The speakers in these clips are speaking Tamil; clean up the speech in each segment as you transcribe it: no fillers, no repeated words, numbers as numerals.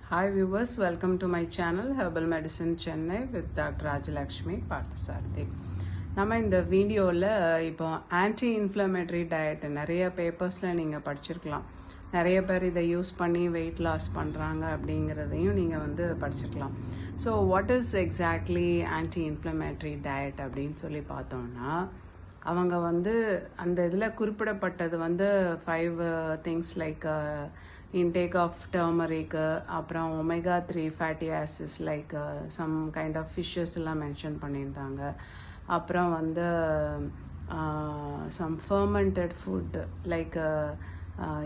Hi viewers, welcome to my channel Herbal Medicine Chennai with Dr. Rajalakshmi Parthasarathy. நம்ம இந்த வீடியோவில் இப்போ ஆன்டி இன்ஃப்ளமேட்டரி டயட் நிறைய பேப்பர்ஸில் நீங்கள் படிச்சிருக்கலாம். நிறைய பேர் இதை யூஸ் பண்ணி வெயிட் லாஸ் பண்ணுறாங்க அப்படிங்கிறதையும் நீங்கள் படிச்சிருக்கலாம். So what is exactly anti inflammatory diet அப்படின்னு சொல்லி பார்த்தோம்னா, அவங்க அந்த இதில் குறிப்பிடப்பட்டது 5 things like intake of turmeric, அப்புறம் omega-3 fatty acids like some kind of fishes எல்லாம் மென்ஷன் பண்ணியிருந்தாங்க. அப்புறம் some fermented food like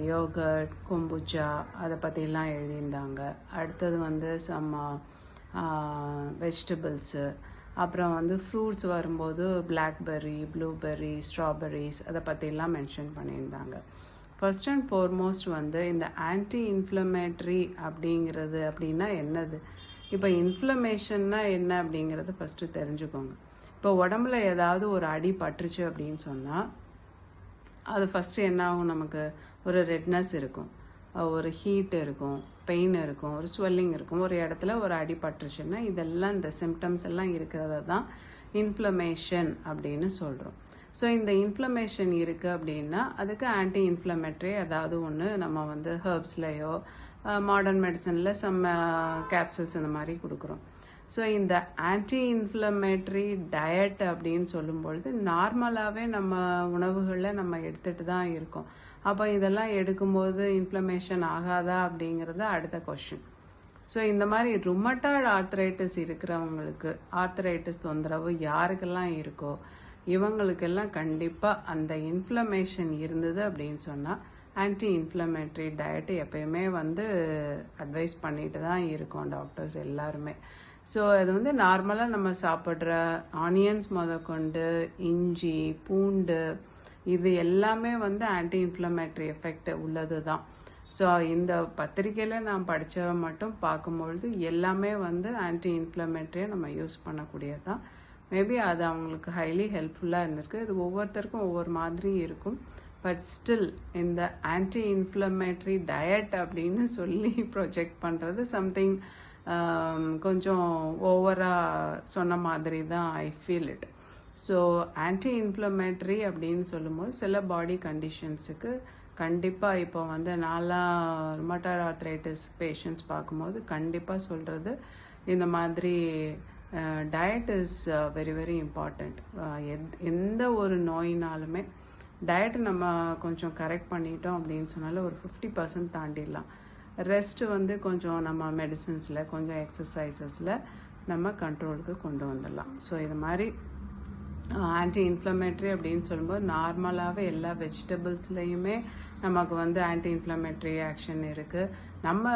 yogurt, kombucha அதை பற்றிலாம் எழுதியிருந்தாங்க. அடுத்தது some வெஜிடபிள்ஸு, அப்புறம் ஃப்ரூட்ஸ் வரும்போது பிளாக்பெர்ரி, ப்ளூபெர்ரி, ஸ்ட்ராபெர்ரிஸ் அதை பற்றிலாம் மென்ஷன் பண்ணியிருந்தாங்க. ஃபர்ஸ்ட் அண்ட் ஃபார்மோஸ்ட் இந்த ஆன்டி இன்ஃப்ளமேட்ரி அப்படிங்கிறது அப்படின்னா என்னது? இப்போ இன்ஃப்ளமேஷன்னா என்ன அப்படிங்கிறத ஃபஸ்ட்டு தெரிஞ்சுக்கோங்க. இப்போ உடம்புல ஏதாவது ஒரு அடி பட்டுருச்சு அப்படின்னு சொன்னால் அது ஃபஸ்ட்டு என்ன ஆகும்? நமக்கு ஒரு ரெட்னஸ் இருக்கும், ஒரு ஹீட் இருக்கும், பெயின் இருக்கும், ஒரு ஸ்வெல்லிங் இருக்கும். ஒரு இடத்துல ஒரு அடி பட்டுருச்சுன்னா இதெல்லாம் இந்த சிம்டம்ஸ் எல்லாம் இருக்கிறத தான் இன்ஃப்ளமேஷன் அப்படின்னு சொல்கிறோம். ஸோ இந்த இன்ஃப்ளமேஷன் இருக்குது அப்படின்னா அதுக்கு ஆன்டி இன்ஃப்ளமேட்டரி ஏதாவது ஒன்று நம்ம ஹெர்ப்ஸ்லையோ மாடர்ன் மெடிசனில் கேப்சூல்ஸ் இந்த மாதிரி கொடுக்குறோம். ஸோ இந்த ஆன்டி இன்ஃப்ளமேட்டரி டயட் அப்படின்னு சொல்லும்பொழுது நார்மலாகவே நம்ம உணவுகளில் நம்ம எடுத்துகிட்டு தான் இருக்கோம். அப்போ இதெல்லாம் எடுக்கும்போது இன்ஃப்ளமேஷன் ஆகாதா அப்படிங்கிறது அடுத்த கொஷின். ஸோ இந்த மாதிரி ருமட்டாய்டு ஆர்த்ரைட்டிஸ் இருக்கிறவங்களுக்கு, ஆர்த்ரைட்டிஸ் தொந்தரவு யாருக்கெல்லாம் இருக்கோ இவங்களுக்கெல்லாம் கண்டிப்பாக அந்த இன்ஃப்ளமேஷன் இருந்தது அப்படின்னு சொன்னால் ஆன்டி இன்ஃப்ளமேட்டரி டயட்டு எப்பயுமே அட்வைஸ் பண்ணிட்டு தான் இருக்கோம் டாக்டர்ஸ் எல்லாருமே. ஸோ அது நார்மலாக நம்ம சாப்பிட்ற ஆனியன்ஸ் முதற்கொண்டு இஞ்சி, பூண்டு இது எல்லாமே ஆன்டி இன்ஃப்ளமேட்டரி எஃபெக்ட் உள்ளது தான். ஸோ இந்த பத்திரிக்கையில் நான் படித்ததை மட்டும் பார்க்கும்பொழுது எல்லாமே ஆன்டி இன்ஃப்ளமேட்டரியை நம்ம யூஸ் பண்ணக்கூடியது தான். மேபி அது அவங்களுக்கு ஹைலி ஹெல்ப்ஃபுல்லாக இருந்திருக்கு. இது ஒவ்வொருத்தருக்கும் ஒவ்வொரு மாதிரி இருக்கும். பட் ஸ்டில் இந்த ஆன்டி இன்ஃப்ளமேட்டரி டயட் அப்படின்னு சொல்லி ப்ரொஜெக்ட் பண்ணுறது சம்திங் கொஞ்சம் ஓவராக சொன்ன மாதிரி தான் I feel it. So anti inflammatory அப்படின்னு சொல்லும்போது சில பாடி கண்டிஷன்ஸுக்கு கண்டிப்பாக இப்போ நான்லாம் ருமட்டாய்டு ஆர்த்ரைட்டிஸ் பேஷண்ட்ஸ் பார்க்கும்போது கண்டிப்பாக சொல்கிறது இந்த மாதிரி diet is very very important. எந்த ஒரு நோயினாலுமே டயட் நம்ம கொஞ்சம் கரெக்ட் பண்ணிட்டோம் அப்படின்னு சொன்னாலும் ஒரு 50% தாண்டிடலாம். ரெஸ்ட்டு கொஞ்சம் நம்ம மெடிசன்ஸில், கொஞ்சம் எக்ஸசைசஸில் நம்ம கண்ட்ரோலுக்கு கொண்டு வந்துடலாம். ஸோ இது மாதிரி ஆன்டி இன்ஃப்ளமேட்டரி அப்படின்னு சொல்லும்போது நார்மலாகவே எல்லா வெஜிடபிள்ஸ்லேயுமே நமக்கு ஆன்டி இன்ஃப்ளமேட்டரி ஆக்ஷன் இருக்குது. நம்ம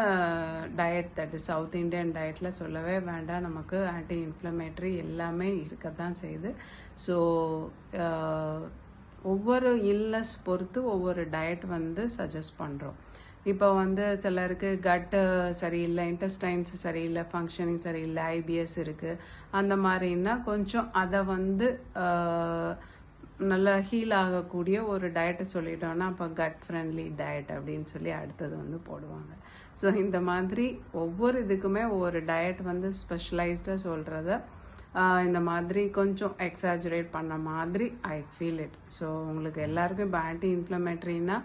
diet, that is south Indian டயட்டில் சொல்லவே வேண்டாம், நமக்கு ஆன்டி இன்ஃப்ளமேட்டரி எல்லாமே இருக்க தான் செய்யுது. ஸோ ஒவ்வொரு இல்னஸ் பொறுத்து ஒவ்வொரு டயட் சஜஸ்ட் பண்ணுறோம். இப்போ சிலருக்கு கட்டு சரியில்லை, இன்டெஸ்டைன்ஸ் சரியில்லை, ஃபங்க்ஷனிங் சரியில்லை, ஐபிஎஸ் இருக்குது, அந்த மாதிரின்னா கொஞ்சம் அதை நல்லா ஹீல் ஆகக்கூடிய ஒரு டயட்டை சொல்லிட்டோன்னா அப்போ கட் ஃப்ரெண்ட்லி டயட் அப்படின்னு சொல்லி அடுத்தது போடுவாங்க. ஸோ இந்த மாதிரி ஒவ்வொரு இதுக்குமே ஒவ்வொரு டயட் ஸ்பெஷலைஸ்டாக சொல்கிறத இந்த மாதிரி கொஞ்சம் எக்ஸாஜுரேட் பண்ண மாதிரி ஐ ஃபீல் இட். ஸோ உங்களுக்கு எல்லாருக்கும் இப்போ ஆன்டி இன்ஃப்ளமேட்டரின்னா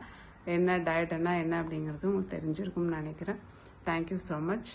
என்ன, டயட்னா என்ன அப்படிங்கிறது உங்களுக்கு தெரிஞ்சிருக்கும்னு நினைக்கிறேன். Thank you so much.